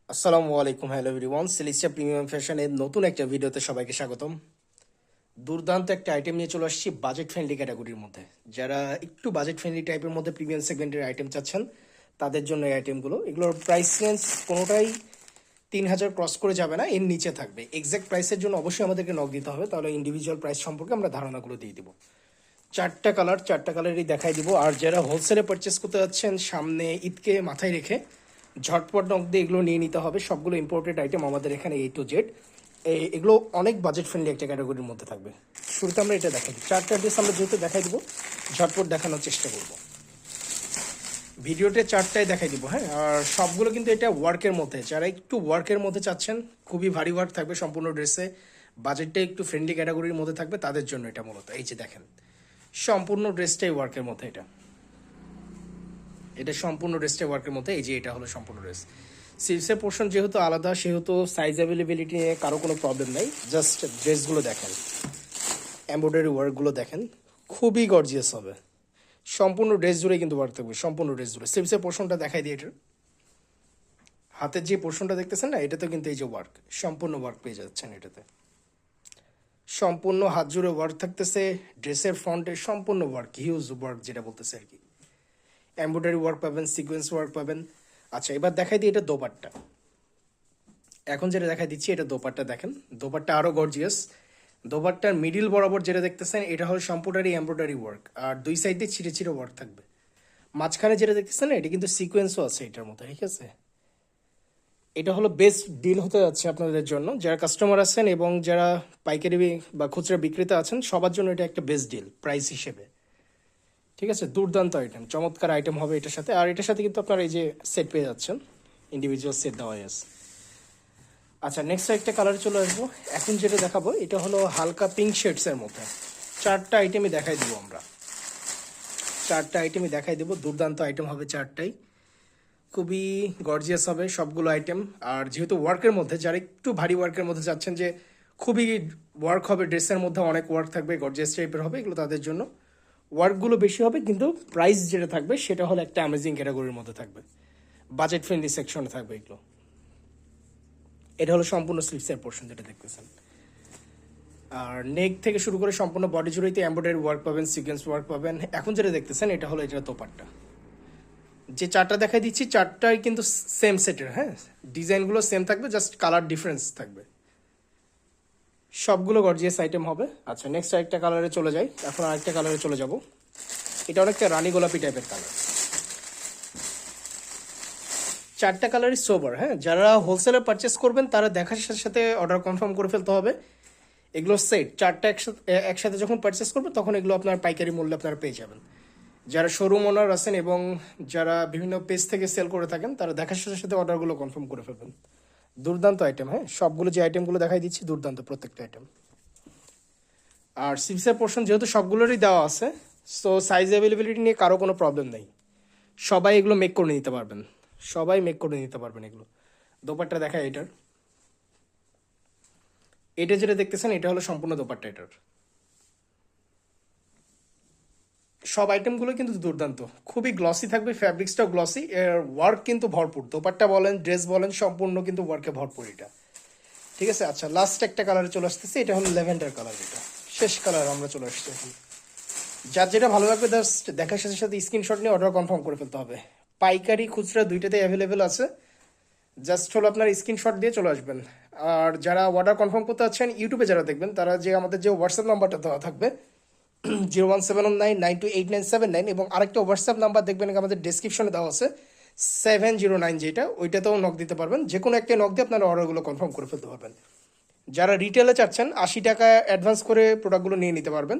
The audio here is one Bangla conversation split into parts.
আসসালামু আলাইকুম, হ্যালো এভরিওয়ান। সিলিস্টা প্রিমিয়াম ফ্যাশনের নতুন একটা ভিডিওতে সবাইকে স্বাগতম। দুর্দান্ত একটা আইটেম নিয়ে চলে আসছি বাজেট ফ্রেন্ডলি ক্যাটাগরির মধ্যে। যারা একটু বাজেট ফ্রেন্ডলি টাইপের মধ্যে প্রিমিয়াম সেগমেন্টের আইটেম চাচ্ছেন তাদের জন্য এই আইটেমগুলো। এগুলোর প্রাইস রেঞ্জ কোনোটাই 3,000 ক্রস করে যাবে না, এর নিচে থাকবে। এক্সাক্ট প্রাইসের জন্য অবশ্যই আমাদেরকে নক দিতে হবে, তাহলে ইন্ডিভিজুয়াল প্রাইস সম্পর্কে আমরা ধারণাগুলো দিয়ে দিব। চারটা কালারই দেখাই দিব। আর যারা হোলসেলে পারচেস করতে যাচ্ছেন সামনে ঈদকে মাথায় রেখে ঝটপট নক দিয়ে এগুলো নিয়ে নিতে হবে। সবগুলো ইম্পোর্টেড আইটেম আমাদের এখানে A to Z। এগুলো অনেক বাজেট ফ্রেন্ডলি একটা ক্যাটাগরির মধ্যে থাকবে। শুরুতে আমরা এটা দেখাই দিই, চারটা ড্রেস আমরা যেহেতু দেখাই দিব, ঝটপট দেখানোর চেষ্টা করব। ভিডিওতে চারটায় দেখাই দিব, হ্যাঁ। আর সবগুলো কিন্তু এটা ওয়ার্কের মধ্যে, যারা একটু ওয়ার্কের মধ্যে চাচ্ছেন, খুবই ভারী ওয়ার্ক থাকবে সম্পূর্ণ ড্রেসে, বাজেটটা একটু ফ্রেন্ডলি ক্যাটাগরির মধ্যে থাকবে, তাদের জন্য এটা মূলত। এই যে দেখেন, সম্পূর্ণ ড্রেসটাই ওয়ার্কের মধ্যে। এটা সম্পূর্ণ ড্রেসটাই ওয়ার্কের মধ্যে। এই যে এটা হলো সম্পূর্ণ ড্রেস। সিলসের পোর্শন যেহেতু আলাদা, সেহেতু সাইজ অ্যাভেলেবিলিটি নিয়ে কারো কোনো প্রবলেম নাই। জাস্ট ড্রেসগুলো দেখেন, এমব্রয়ডারি ওয়ার্কগুলো দেখেন, খুবই গর্জিয়াস হবে। সম্পূর্ণ ড্রেস জুড়ে কিন্তু ওয়ার্ক থাকবে, সম্পূর্ণ ড্রেস জুড়ে। স্লিভসের পোর্শনটা দেখাই দিই। এটার হাতের যে পোর্শনটা দেখতেছেন না, এটাতে কিন্তু এই যে ওয়ার্ক, সম্পূর্ণ ওয়ার্ক পেয়ে যাচ্ছেন এটাতে। সম্পূর্ণ হাত জুড়ে ওয়ার্ক থাকতেছে। ড্রেসের ফ্রন্টে সম্পূর্ণ ওয়ার্ক, হিউজ ওয়ার্ক যেটা বলতেছে আর কি। এমব্রয়ডারি ওয়ার্ক পাবেন, সিকোয়েন্স ওয়ার্ক পাবেন। আচ্ছা, এবার দেখাই দিই এটা দোপাট্টা। এখন যেটা দেখাই দিচ্ছি এটা দোপাট্টা। দেখেন দোপাট্টা আরও গর্জিয়াস। দোপাট্টার মিডিল বরাবর যেটা দেখতেছেন এটা হলো সম্পূর্ণই এমব্রয়ডারি ওয়ার্ক, আর দুই সাইডে ছিঁড়ে ছিঁড়ে ওয়ার্ক থাকবে। মাঝখানে যেটা দেখতেছেন এটা কিন্তু সিকোয়েন্সও আছে এটার মধ্যে, ঠিক আছে। এটা হলো বেস্ট ডিল হতে যাচ্ছে আপনাদের জন্য, যারা কাস্টমার আছেন এবং যারা পাইকারি বা খুচরা বিক্রেতা আছেন, সবার জন্য এটা একটা বেস্ট ডিল প্রাইস হিসেবে, ঠিক আছে। দুর্দান্ত আইটেম, চমৎকার আইটেম হবে এটার সাথে। আর এটার সাথে কিন্তু আপনারা এই যে সেট পেয়ে যাচ্ছেন, ইন্ডিভিজুয়াল সেট দেওয়া আছে। আচ্ছা, নেক্সট একটা কালারে চলে আসবো। এখন যেটা দেখাবো এটা হলো হালকা পিঙ্ক শেডসের মধ্যে। চারটা আইটেমই দেখাই দিব আমরা, চারটা আইটেমই দেখাই দেবো। দুর্দান্ত আইটেম হবে চারটাই, খুবই গর্জিয়াস হবে সবগুলো আইটেম। আর যেহেতু ওয়ার্কের মধ্যে, যারা একটু ভারী ওয়ার্কের মধ্যে যাচ্ছেন, যে খুবই ওয়ার্ক হবে, ড্রেসের মধ্যে অনেক ওয়ার্ক থাকবে, গর্জিয়াস টাইপের হবে, এগুলো তাদের জন্য। ওয়ার্কগুলো বেশি হবে, কিন্তু প্রাইস যেটা থাকবে সেটা হলো একটা অ্যামেজিং ক্যাটাগরির মধ্যে থাকবে, বাজেট ফ্রেন্ডলি সেকশনে থাকবে এগুলো। এটা হলো সম্পূর্ণ স্লিভসের পোর্শন যেটা দেখতেছেন। আর নেক থেকে শুরু করে সম্পূর্ণ বডি জুড়েতে এমব্রয়ডারি ওয়ার্ক পাবেন, সিকোয়েন্স ওয়ার্ক পাবেন। এখন যেটা দেখতেছেন এটা হলো এটা দোপাট্টা। যে চারটা দেখাই দিচ্ছি চারটাই কিন্তু সেম সেটের, হ্যাঁ। ডিজাইনগুলো সেম থাকবে, জাস্ট কালার ডিফারেন্স থাকবে। সবগুলো গর্জিয়াস আইটেম হবে। আচ্ছা, নেক্সট আরেকটা কালারে চলে যাই। এখন আরেকটা কালারে চলে যাব। এটা অনেকটা রানী গোলাপি টাইপের কালার। চারটা কালারই সোবার, হ্যাঁ। যারা হোলসেলে পারচেস করবেন তারা দেখার সাথে সাথে অর্ডার কনফার্ম করে ফেলতে হবে। এগুলো সেট চারটা একসাথে একসাথে যখন পারচেস করবেন তখন এগুলো আপনার পাইকারি মূল্যে আপনারা পেয়ে যাবেন। যারা শোরুম ওনার আছেন এবং যারা বিভিন্ন পেজ থেকে সেল করে থাকেন, তারা দেখার সাথে সাথে অর্ডারগুলো কনফার্ম করে ফেলবেন। দুর্দান্ত আইটেম, হ্যাঁ। সবগুলো যে আইটেমগুলো দেখাই দিচ্ছি দুর্দান্ত প্রত্যেকটা আইটেম। আর সিক্সের পোর্শন যেহেতু সবগুলোরই দেওয়া আছে, সো সাইজ অ্যাভেলেবিলিটি নিয়ে কারো কোনো প্রবলেম নেই। সবাই এগুলো মেক করে নিতে পারবেন, সবাই মেক করে নিতে পারবেন এগুলো। দোপাট্টা দেখায় এটার। এটা যেটা দেখতেছেন এটা হলো সম্পূর্ণ দোপাট্টা এটার। সব আইটেমগুলো কিন্তু দুর্দান্ত, খুবই গ্লসি থাকবে, ফ্যাব্রিক্সটাও গ্লসি, এর ওয়ার্ক কিন্তু ভরপুর। দোপাট্টা বলেন, ড্রেস বলেন, সম্পূর্ণ কিন্তু ওয়ার্কে ভরপুর এটা, ঠিক আছে। আচ্ছা, লাস্ট একটা কালারে চলে আসতেছে। এটা হলো ল্যাভেন্ডার কালার, এটা শেষ কালার আমরা চলে আসছি এখন। যার যেটা ভালো লাগবে জাস্ট দেখার সাথে সাথে স্ক্রিনশট নিয়ে অর্ডার কনফার্ম করে ফেলতে হবে। পাইকারি খুচরা দুইটাতেই অ্যাভেলেবেল আছে, জাস্ট হলো আপনার স্ক্রিনশট দিয়ে চলে আসবেন। আর যারা অর্ডার কনফার্ম করতে চাচ্ছেন, ইউটিউবে যারা দেখবেন, তারা যে আমাদের যে হোয়াটসঅ্যাপ নাম্বারটা দেওয়া থাকবে 01719928979, এবং আরেকটা হোয়াটসঅ্যাপ নাম্বার দেখবেন আমাদের ডেসক্রিপশনে দেওয়া আছে 709, যেটা ওইটাতেও নক দিতে পারবেন। যে কোনো একটা নক দিয়ে আপনারা অর্ডারগুলো কনফার্ম করে ফেলতে পারবেন। যারা রিটেলে চাচ্ছেন 80 টাকা অ্যাডভান্স করে প্রোডাক্টগুলো নিয়ে নিতে পারবেন।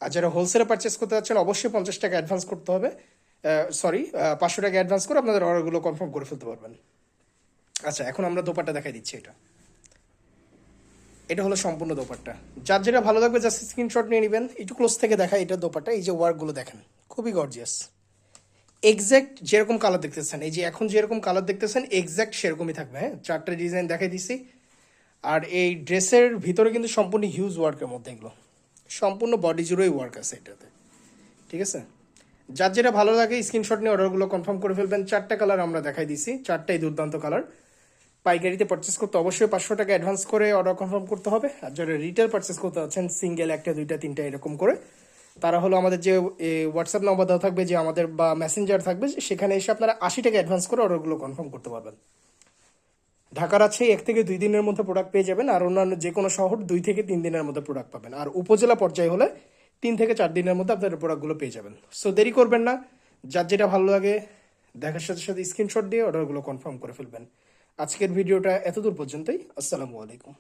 আর যারা হোলসেলে পারচেস করতে চাচ্ছেন অবশ্যই 50 টাকা অ্যাডভান্স করতে হবে। 500 টাকা অ্যাডভান্স করে আপনাদের অর্ডারগুলো কনফার্ম করে ফেলতে পারবেন। আচ্ছা, এখন আমরা দোপাট্টা দেখাই দিচ্ছি। এটা এটা হলো সম্পূর্ণ দোপাট্টা। যার যেটা ভালো লাগবে জাস্ট স্ক্রিনশট নিয়ে নেবেন। একটু ক্লোজ থেকে দেখা, এটা দোপাট্টা। এই যে ওয়ার্কগুলো দেখেন, খুবই গর্জিয়াস। এক্স্যাক্ট যেরকম কালার দেখতেছেন, এই যে এখন যেরকম কালার দেখতেছেন এক্স্যাক্ট সেরকমই থাকবে, হ্যাঁ। চারটা ডিজাইন দেখাই দিছি। আর এই ড্রেসের ভিতরে কিন্তু সম্পূর্ণ হিউজ ওয়ার্কের মধ্যে এগুলো, সম্পূর্ণ বডি জুড়েই ওয়ার্ক আছে এটাতে, ঠিক আছে। যার যেটা ভালো লাগে স্ক্রিনশট নিয়ে অর্ডারগুলো কনফার্ম করে ফেলবেন। চারটা কালার আমরা দেখাই দিছি, চারটাই দুর্দান্ত কালার। পাইকারিতে পারচেস করতে অবশ্যই 500 টাকা অ্যাডভান্স করে অর্ডার কনফার্ম করতে হবে। আর যারা রিটেল পারচেস করতে যাচ্ছেন সিঙ্গেল একটা দুইটা তিনটা এরকম করে, তারা হলো আমাদের যে হোয়াটসঅ্যাপ নাম্বার দেওয়া থাকবে যে আমাদের বা মেসেঞ্জার থাকবে, সেখানে এসে আপনারা 80 টাকা অ্যাডভান্স করে অর্ডারগুলো কনফার্ম করতে পারবেন। ঢাকার আছে 1 থেকে 2 দিনের মধ্যে প্রোডাক্ট পেয়ে যাবেন, আর অন্যান্য যে কোনো শহর 2 থেকে 3 দিনের মধ্যে প্রোডাক্ট পাবেন, আর উপজেলা পর্যায়ে হলে 3 থেকে 4 দিনের মধ্যে আপনারা প্রোডাক্টগুলো পেয়ে যাবেন। সো দেরি করবেন না, যার যেটা ভালো লাগে দেখার সাথে সাথে স্ক্রিনশট দিয়ে অর্ডারগুলো কনফার্ম করে ফেলবেন। আজকের ভিডিওটা এতদূর পর্যন্তই। আসসালামু আলাইকুম।